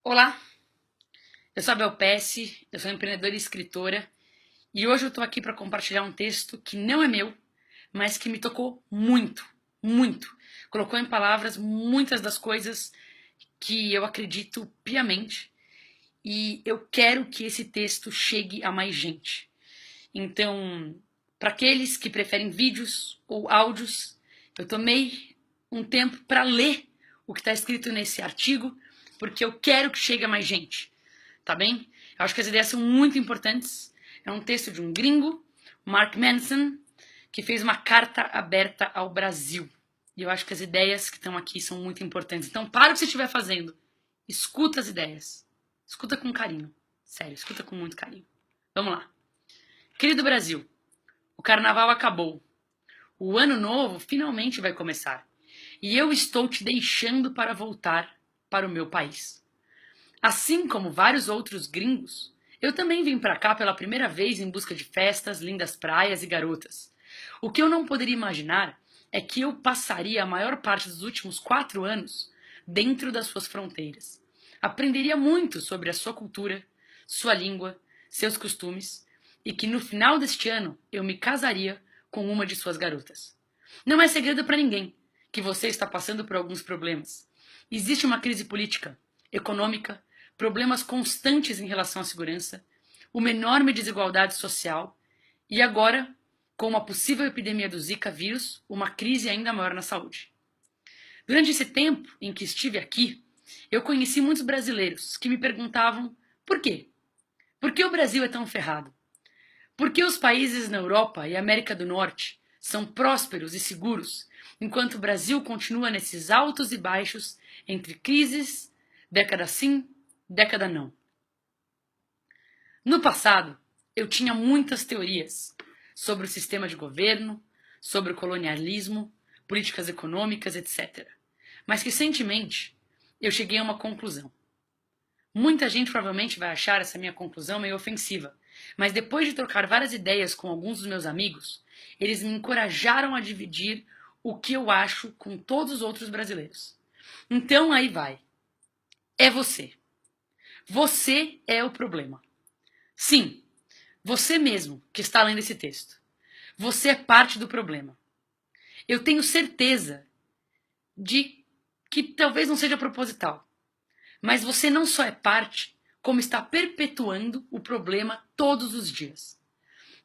Olá, eu sou a Bel Pesce, eu sou empreendedora e escritora e hoje eu estou aqui para compartilhar um texto que não é meu, mas que me tocou muito, muito. Colocou em palavras muitas das coisas que eu acredito piamente e eu quero que esse texto chegue a mais gente. Então, para aqueles que preferem vídeos ou áudios, eu tomei um tempo para ler o que está escrito nesse artigo, porque eu quero que chegue a mais gente, tá bem? Eu acho que as ideias são muito importantes. É um texto de um gringo, Mark Manson, que fez uma carta aberta ao Brasil. E eu acho que as ideias que estão aqui são muito importantes. Então, para o que você estiver fazendo. Escuta as ideias. Escuta com carinho. Sério, escuta com muito carinho. Vamos lá. Querido Brasil, o carnaval acabou. O ano novo finalmente vai começar. E eu estou te deixando para voltar para o meu país. Assim como vários outros gringos, eu também vim para cá pela primeira vez em busca de festas, lindas praias e garotas. O que eu não poderia imaginar é que eu passaria a maior parte dos últimos 4 anos dentro das suas fronteiras. Aprenderia muito sobre a sua cultura, sua língua, seus costumes, e que no final deste ano eu me casaria com uma de suas garotas. Não é segredo para ninguém que você está passando por alguns problemas. Existe uma crise política, econômica, problemas constantes em relação à segurança, uma enorme desigualdade social e agora, com uma possível epidemia do Zika vírus, uma crise ainda maior na saúde. Durante esse tempo em que estive aqui, eu conheci muitos brasileiros que me perguntavam por quê? Por que o Brasil é tão ferrado? Por que os países na Europa e América do Norte são prósperos e seguros, enquanto o Brasil continua nesses altos e baixos entre crises, década sim, década não? No passado, eu tinha muitas teorias sobre o sistema de governo, sobre o colonialismo, políticas econômicas, etc. Mas recentemente eu cheguei a uma conclusão. Muita gente provavelmente vai achar essa minha conclusão meio ofensiva, mas depois de trocar várias ideias com alguns dos meus amigos, eles me encorajaram a dividir o que eu acho com todos os outros brasileiros. Então aí vai. É você. Você é o problema. Sim, você mesmo que está lendo esse texto. Você é parte do problema. Eu tenho certeza de que talvez não seja proposital, mas você não só é parte, como está perpetuando o problema todos os dias.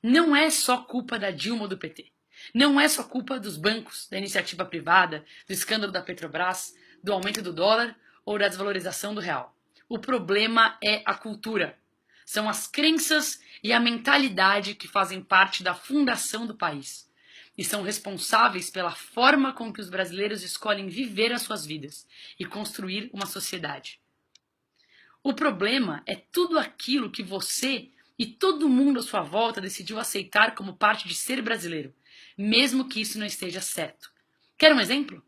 Não é só culpa da Dilma ou do PT. Não é só culpa dos bancos, da iniciativa privada, do escândalo da Petrobras, do aumento do dólar ou da desvalorização do real. O problema é a cultura. São as crenças e a mentalidade que fazem parte da fundação do país e são responsáveis pela forma com que os brasileiros escolhem viver as suas vidas e construir uma sociedade. O problema é tudo aquilo que você e todo mundo à sua volta decidiu aceitar como parte de ser brasileiro, mesmo que isso não esteja certo. Quer um exemplo?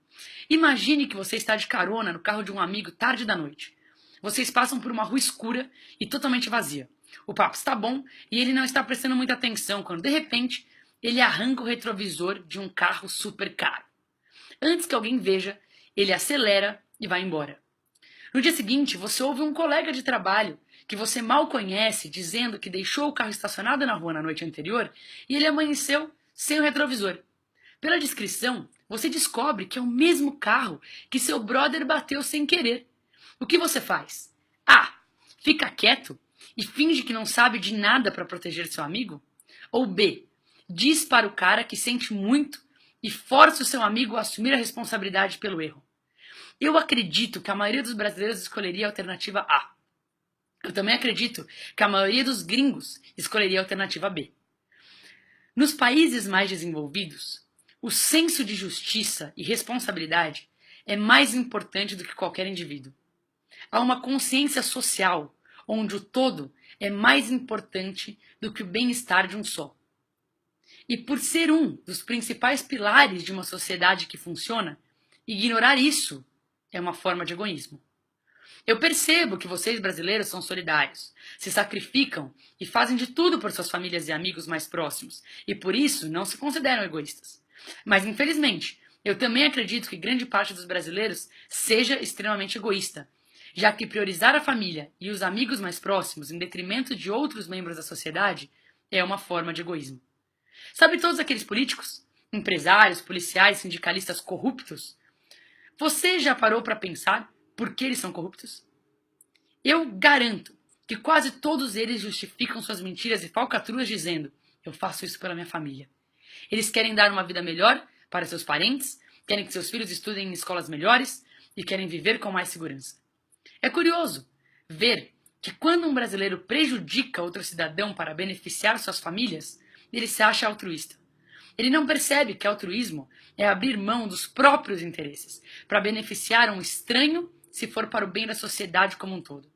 Imagine que você está de carona no carro de um amigo tarde da noite. Vocês passam por uma rua escura e totalmente vazia. O papo está bom e ele não está prestando muita atenção quando, de repente, ele arranca o retrovisor de um carro super caro. Antes que alguém veja, ele acelera e vai embora. No dia seguinte, você ouve um colega de trabalho que você mal conhece dizendo que deixou o carro estacionado na rua na noite anterior e ele amanheceu sem o retrovisor. Pela descrição, você descobre que é o mesmo carro que seu brother bateu sem querer. O que você faz? A. Fica quieto e finge que não sabe de nada para proteger seu amigo? Ou B. Diz para o cara que sente muito e força o seu amigo a assumir a responsabilidade pelo erro? Eu acredito que a maioria dos brasileiros escolheria a alternativa A. Eu também acredito que a maioria dos gringos escolheria a alternativa B. Nos países mais desenvolvidos, o senso de justiça e responsabilidade é mais importante do que qualquer indivíduo. Há uma consciência social onde o todo é mais importante do que o bem-estar de um só. E por ser um dos principais pilares de uma sociedade que funciona, ignorar isso é uma forma de egoísmo. Eu percebo que vocês brasileiros são solidários, se sacrificam e fazem de tudo por suas famílias e amigos mais próximos, e por isso não se consideram egoístas. Mas, infelizmente, eu também acredito que grande parte dos brasileiros seja extremamente egoísta. já que priorizar a família e os amigos mais próximos em detrimento de outros membros da sociedade é uma forma de egoísmo. Sabe todos aqueles políticos, empresários, policiais, sindicalistas corruptos? Você já parou para pensar por que eles são corruptos? Eu garanto que quase todos eles justificam suas mentiras e falcatruas dizendo: eu faço isso pela minha família. Eles querem dar uma vida melhor para seus parentes, querem que seus filhos estudem em escolas melhores e querem viver com mais segurança. É curioso ver que quando um brasileiro prejudica outro cidadão para beneficiar suas famílias, ele se acha altruísta. Ele não percebe que altruísmo é abrir mão dos próprios interesses para beneficiar um estranho se for para o bem da sociedade como um todo.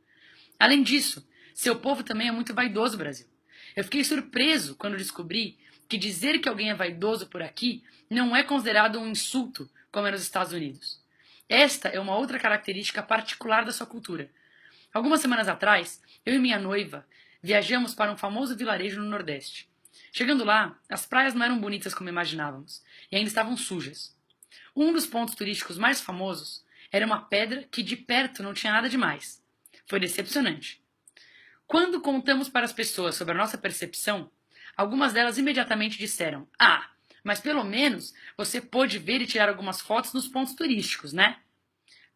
Além disso, seu povo também é muito vaidoso, Brasil. Eu fiquei surpreso quando descobri que dizer que alguém é vaidoso por aqui não é considerado um insulto, como é nos Estados Unidos. Esta é uma outra característica particular da sua cultura. Algumas semanas atrás, eu e minha noiva viajamos para um famoso vilarejo no Nordeste. Chegando lá, as praias não eram bonitas como imaginávamos e ainda estavam sujas. Um dos pontos turísticos mais famosos era uma pedra que de perto não tinha nada demais. Foi decepcionante. Quando contamos para as pessoas sobre a nossa percepção, algumas delas imediatamente disseram: ah, mas pelo menos você pôde ver e tirar algumas fotos nos pontos turísticos, né?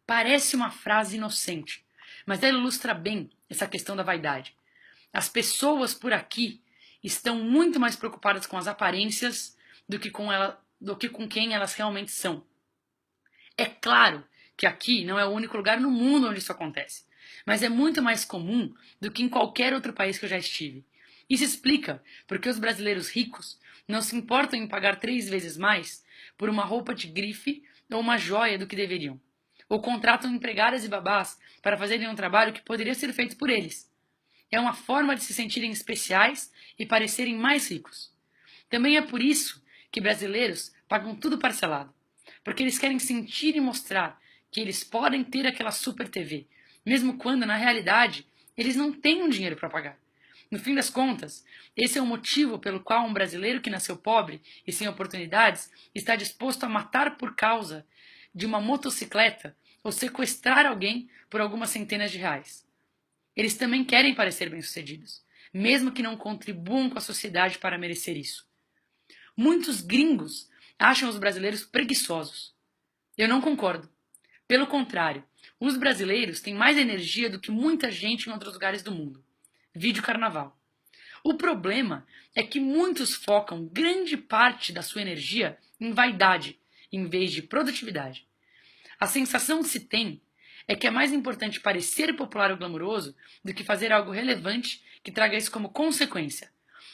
Parece uma frase inocente, mas ela ilustra bem essa questão da vaidade. As pessoas por aqui estão muito mais preocupadas com as aparências do que com quem elas realmente são. É claro que aqui não é o único lugar no mundo onde isso acontece, mas é muito mais comum do que em qualquer outro país que eu já estive. Isso explica porque os brasileiros ricos não se importam em pagar 3 vezes mais por uma roupa de grife ou uma joia do que deveriam. Ou contratam empregadas e babás para fazerem um trabalho que poderia ser feito por eles. É uma forma de se sentirem especiais e parecerem mais ricos. Também é por isso que brasileiros pagam tudo parcelado. Porque eles querem sentir e mostrar que eles podem ter aquela super TV, mesmo quando, na realidade, eles não têm um dinheiro para pagar. No fim das contas, esse é o motivo pelo qual um brasileiro que nasceu pobre e sem oportunidades está disposto a matar por causa de uma motocicleta ou sequestrar alguém por algumas centenas de reais. Eles também querem parecer bem-sucedidos, mesmo que não contribuam com a sociedade para merecer isso. Muitos gringos acham os brasileiros preguiçosos. Eu não concordo. Pelo contrário, os brasileiros têm mais energia do que muita gente em outros lugares do mundo. Vide o carnaval. O problema é que muitos focam grande parte da sua energia em vaidade, em vez de produtividade. A sensação que se tem é que é mais importante parecer popular ou glamouroso do que fazer algo relevante que traga isso como consequência.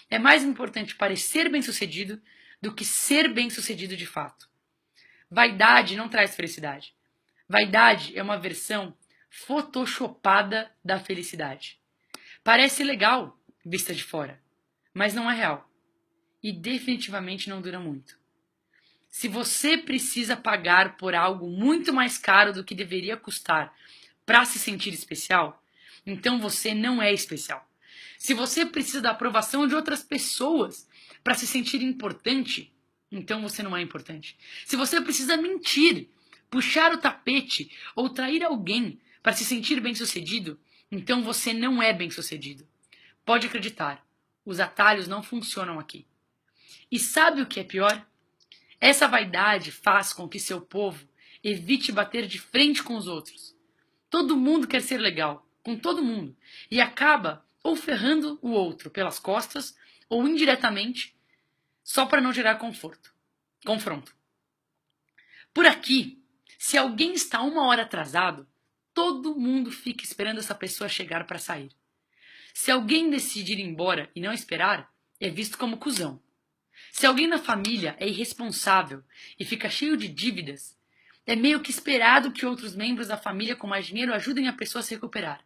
É mais importante parecer bem-sucedido do que ser bem-sucedido de fato. Vaidade não traz felicidade. Vaidade é uma versão photoshopada da felicidade. Parece legal, vista de fora, mas não é real. E definitivamente não dura muito. Se você precisa pagar por algo muito mais caro do que deveria custar para se sentir especial, então você não é especial. Se você precisa da aprovação de outras pessoas para se sentir importante, então você não é importante. Se você precisa mentir, puxar o tapete ou trair alguém para se sentir bem-sucedido, então você não é bem-sucedido. Pode acreditar, os atalhos não funcionam aqui. E sabe o que é pior? Essa vaidade faz com que seu povo evite bater de frente com os outros. Todo mundo quer ser legal, com todo mundo, e acaba ou ferrando o outro pelas costas ou indiretamente, só para não gerar confronto. Por aqui, se alguém está 1 hora atrasado, todo mundo fica esperando essa pessoa chegar para sair. Se alguém decidir ir embora e não esperar, é visto como cuzão. Se alguém na família é irresponsável e fica cheio de dívidas, é meio que esperado que outros membros da família com mais dinheiro ajudem a pessoa a se recuperar.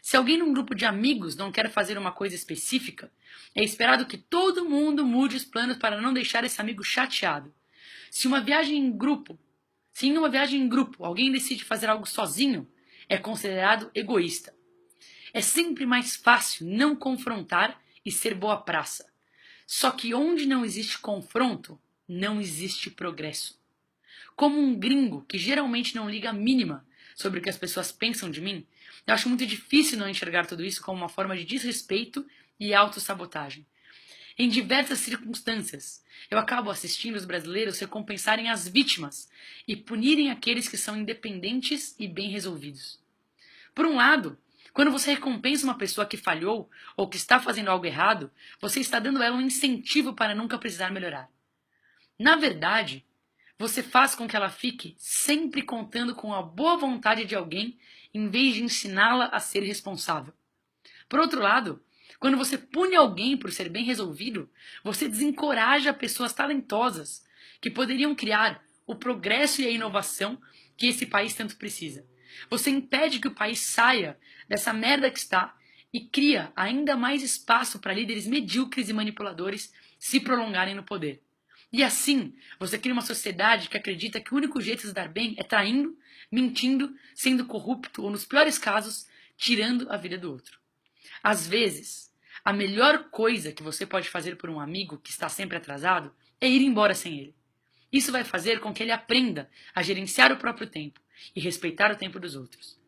Se alguém num grupo de amigos não quer fazer uma coisa específica, é esperado que todo mundo mude os planos para não deixar esse amigo chateado. Se em uma viagem em grupo alguém decide fazer algo sozinho, é considerado egoísta. É sempre mais fácil não confrontar e ser boa praça. Só que onde não existe confronto, não existe progresso. Como um gringo que geralmente não liga a mínima sobre o que as pessoas pensam de mim, eu acho muito difícil não enxergar tudo isso como uma forma de desrespeito e autossabotagem. Em diversas circunstâncias, eu acabo assistindo os brasileiros recompensarem as vítimas e punirem aqueles que são independentes e bem resolvidos. Por um lado, quando você recompensa uma pessoa que falhou ou que está fazendo algo errado, você está dando a ela um incentivo para nunca precisar melhorar. Na verdade, você faz com que ela fique sempre contando com a boa vontade de alguém em vez de ensiná-la a ser responsável. Por outro lado, quando você pune alguém por ser bem resolvido, você desencoraja pessoas talentosas que poderiam criar o progresso e a inovação que esse país tanto precisa. Você impede que o país saia dessa merda que está e cria ainda mais espaço para líderes medíocres e manipuladores se prolongarem no poder. E assim, você cria uma sociedade que acredita que o único jeito de se dar bem é traindo, mentindo, sendo corrupto ou, nos piores casos, tirando a vida do outro. Às vezes, a melhor coisa que você pode fazer por um amigo que está sempre atrasado é ir embora sem ele. Isso vai fazer com que ele aprenda a gerenciar o próprio tempo e respeitar o tempo dos outros.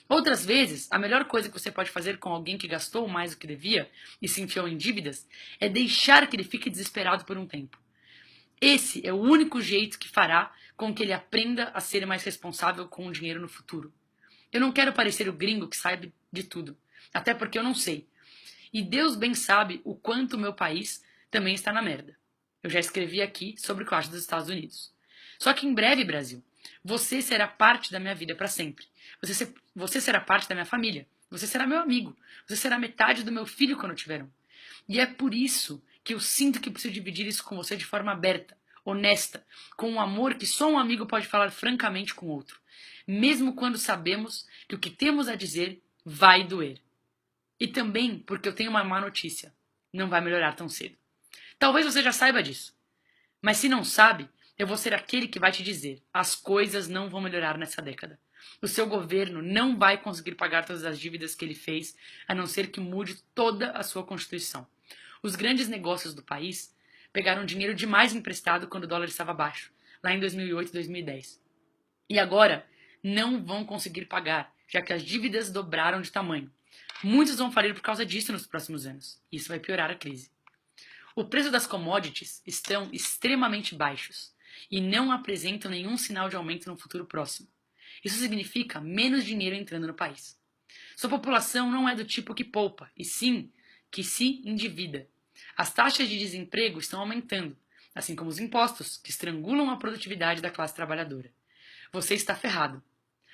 Outras vezes, a melhor coisa que você pode fazer com alguém que gastou mais do que devia e se enfiou em dívidas é deixar que ele fique desesperado por um tempo. Esse é o único jeito que fará com que ele aprenda a ser mais responsável com o dinheiro no futuro. Eu não quero parecer o gringo que sabe de tudo, até porque eu não sei. E Deus bem sabe o quanto o meu país também está na merda. Eu já escrevi aqui sobre o que eu acho dos Estados Unidos. Só que em breve, Brasil, você será parte da minha vida para sempre. Você será parte da minha família. Você será meu amigo. Você será metade do meu filho quando eu tiver um. E é por isso que eu sinto que preciso dividir isso com você de forma aberta, honesta, com um amor que só um amigo pode falar francamente com outro, mesmo quando sabemos que o que temos a dizer vai doer. E também porque eu tenho uma má notícia: não vai melhorar tão cedo. Talvez você já saiba disso, mas se não sabe, eu vou ser aquele que vai te dizer: as coisas não vão melhorar nessa década. O seu governo não vai conseguir pagar todas as dívidas que ele fez, a não ser que mude toda a sua Constituição. Os grandes negócios do país pegaram dinheiro demais emprestado quando o dólar estava baixo, lá em 2008 e 2010. E agora não vão conseguir pagar, já que as dívidas dobraram de tamanho. Muitos vão falir por causa disso nos próximos anos. Isso vai piorar a crise. O preço das commodities estão extremamente baixos e não apresentam nenhum sinal de aumento no futuro próximo. Isso significa menos dinheiro entrando no país. Sua população não é do tipo que poupa, e sim que se endivida. As taxas de desemprego estão aumentando, assim como os impostos, que estrangulam a produtividade da classe trabalhadora. Você está ferrado.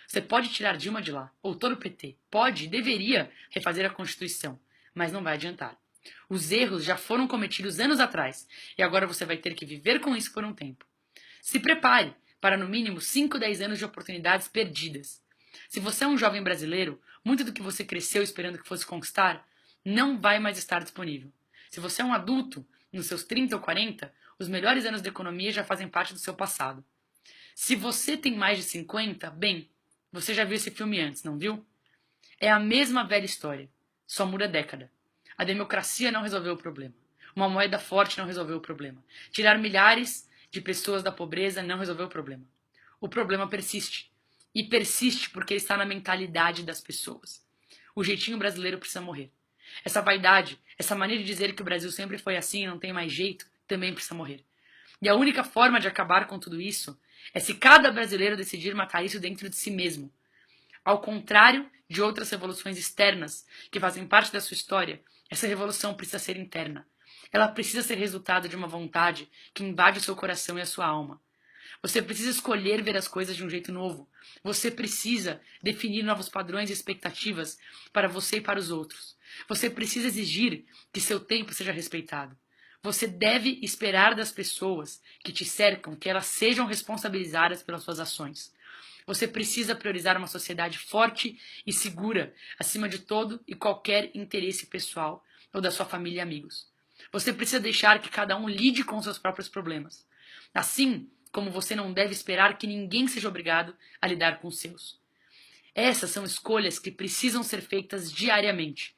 Você pode tirar Dilma de lá, ou todo o PT. Pode e deveria refazer a Constituição, mas não vai adiantar. Os erros já foram cometidos anos atrás, e agora você vai ter que viver com isso por um tempo. Se prepare para no mínimo 5, 10 anos de oportunidades perdidas. Se você é um jovem brasileiro, muito do que você cresceu esperando que fosse conquistar não vai mais estar disponível. Se você é um adulto, nos seus 30 ou 40, os melhores anos da economia já fazem parte do seu passado. Se você tem mais de 50, bem, você já viu esse filme antes, não viu? É a mesma velha história, só muda a década. A democracia não resolveu o problema. Uma moeda forte não resolveu o problema. Tirar milhares de pessoas da pobreza não resolveu o problema. O problema persiste. E persiste porque está na mentalidade das pessoas. O jeitinho brasileiro precisa morrer. Essa vaidade, essa maneira de dizer que o Brasil sempre foi assim e não tem mais jeito, também precisa morrer. E a única forma de acabar com tudo isso é se cada brasileiro decidir matar isso dentro de si mesmo. Ao contrário de outras revoluções externas que fazem parte da sua história, essa revolução precisa ser interna. Ela precisa ser resultado de uma vontade que invade o seu coração e a sua alma. Você precisa escolher ver as coisas de um jeito novo. Você precisa definir novos padrões e expectativas para você e para os outros. Você precisa exigir que seu tempo seja respeitado. Você deve esperar das pessoas que te cercam que elas sejam responsabilizadas pelas suas ações. Você precisa priorizar uma sociedade forte e segura, acima de todo e qualquer interesse pessoal ou da sua família e amigos. Você precisa deixar que cada um lide com seus próprios problemas. Assim como você não deve esperar que ninguém seja obrigado a lidar com os seus. Essas são escolhas que precisam ser feitas diariamente,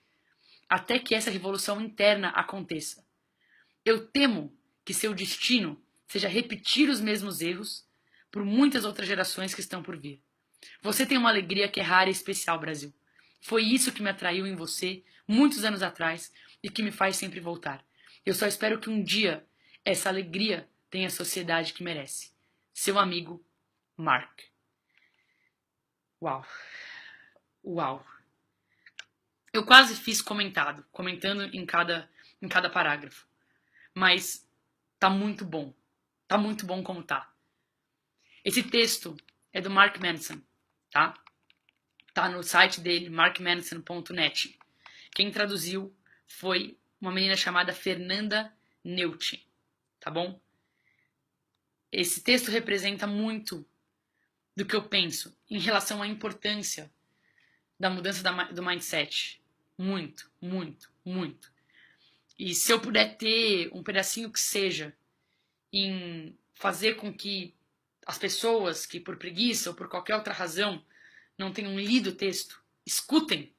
até que essa revolução interna aconteça. Eu temo que seu destino seja repetir os mesmos erros por muitas outras gerações que estão por vir. Você tem uma alegria que é rara e especial, Brasil. Foi isso que me atraiu em você muitos anos atrás e que me faz sempre voltar. Eu só espero que um dia essa alegria tenha a sociedade que merece. Seu amigo, Mark. Uau. Uau. Eu quase fiz comentando em cada parágrafo. Mas tá muito bom. Tá muito bom como tá. Esse texto é do Mark Manson, tá? Tá no site dele, markmanson.net. Quem traduziu foi uma menina chamada Fernanda Neutti, tá bom? Esse texto representa muito do que eu penso em relação à importância da mudança do mindset. Muito, muito, muito. E se eu puder ter um pedacinho que seja em fazer com que as pessoas que por preguiça ou por qualquer outra razão não tenham lido o texto, escutem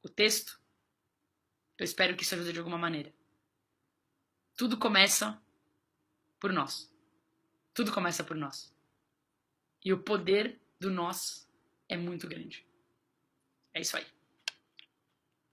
o texto, eu espero que isso ajude de alguma maneira. Tudo começa por nós. Tudo começa por nós. E o poder do nós é muito grande. É isso aí.